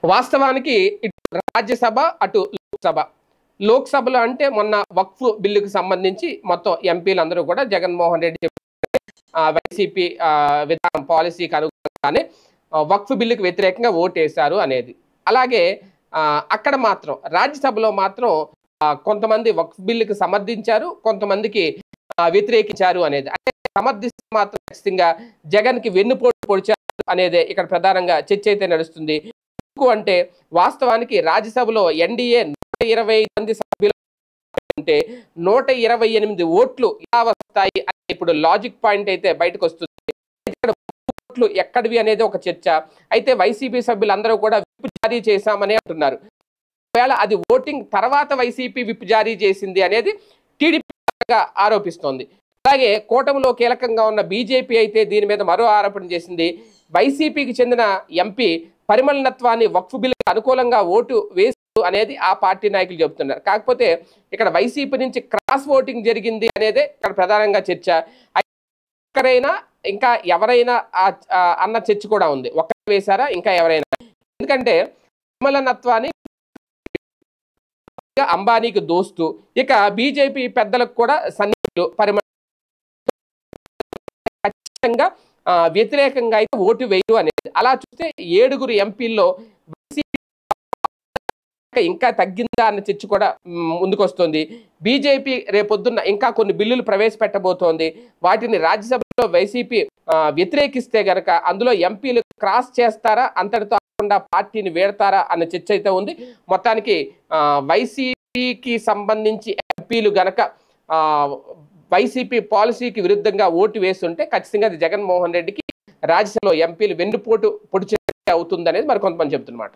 వాస్తవానికి ఇటు రాజ్యసభ అటు లోక్సభ. లోక్సభలో అంటే మొన్న వక్ఫ్ బిల్లుకు సంబంధించి మొత్తం ఎంపీలందరూ కూడా జగన్మోహన్ రెడ్డి వైసీపీ విధానం పాలసీకి అనుగుణంగానే వక్ఫ్ బిల్లుకు వ్యతిరేకంగా ఓటేశారు అనేది. అలాగే అక్కడ మాత్రం రాజ్యసభలో మాత్రం కొంతమంది వక్ఫ్ బిల్లుకు సమర్థించారు, కొంతమందికి వ్యతిరేకించారు అనేది. అంటే సమర్థిస్తే మాత్రం ఖచ్చితంగా జగన్కి వెన్నుపోటు పొడిచారు అనేదే ఇక్కడ ప్రధానంగా చర్చ అయితే నడుస్తుంది. అంటే వాస్తవానికి రాజ్యసభలో ఎన్డీఏ 120 మంది సభ్యులు ఉంటే 128 ఓట్లు ఎలా వస్తాయి అని ఇప్పుడు లాజిక్ పాయింట్ అయితే బయటకు వస్తుంది. ఇక్కడ ఓట్లు ఎక్కడివి అనేది ఒక చర్చ. అయితే వైసీపీ సభ్యులందరూ కూడా విప్ జారీ చేశామని అంటున్నారు. ఒకవేళ అది ఓటింగ్ తర్వాత వైసీపీ విప్ జారీ చేసింది అనేది టీడీపీ ఆరోపిస్తోంది. అలాగే కూటమిలో కీలకంగా ఉన్న బీజేపీ అయితే దీని మీద మరో ఆరోపణ చేసింది. వైసీపీకి చెందిన ఎంపీ పరిమళనత్వాన్ని వక్ఫ్ బిల్లుకు అనుకూలంగా ఓటు వేస్తూ అనేది ఆ పార్టీ నాయకులు చెబుతున్నారు. కాకపోతే ఇక్కడ వైసీపీ నుంచి క్రాస్ ఓటింగ్ జరిగింది అనేదే ఇక్కడ ప్రధానంగా చర్చ. ఒక్కరైనా ఇంకా ఎవరైనా అన్న చర్చ కూడా ఉంది. ఒక్కరు వేశారా ఇంకా ఎవరైనా? ఎందుకంటే పరిమళనత్వాన్ని అంబానీకి దోస్తు, ఇక బీజేపీ పెద్దలకు కూడా సన్నిహితులు ఖచ్చితంగా వ్యతిరేకంగా అయితే ఓటు వేయరు అనేది. అలా చూస్తే 7 ఎంపీల్లో ఇంకా తగ్గిందా అన్న చర్చ కూడా ముందుకొస్తుంది. బీజేపీ రేపొద్దున్న ఇంకా కొన్ని బిల్లులు ప్రవేశపెట్టబోతోంది. వాటిని రాజ్యసభలో వైసీపీ వ్యతిరేకిస్తే గనక అందులో ఎంపీలు క్రాస్ చేస్తారా, అంతటితో కాకుండా పార్టీని వేడతారా అన్న చర్చ అయితే ఉంది. మొత్తానికి వైసీపీకి సంబంధించి ఎంపీలు గనక వైసీపీ పాలసీకి విరుద్ధంగా ఓటు వేస్తుంటే ఖచ్చితంగా అది జగన్మోహన్ రెడ్డికి రాజ్యసభలో ఎంపీలు వెన్నుపోటు పొడిచే అవుతుంది అనేది మరి కొంతమంది చెప్తున్నమాట.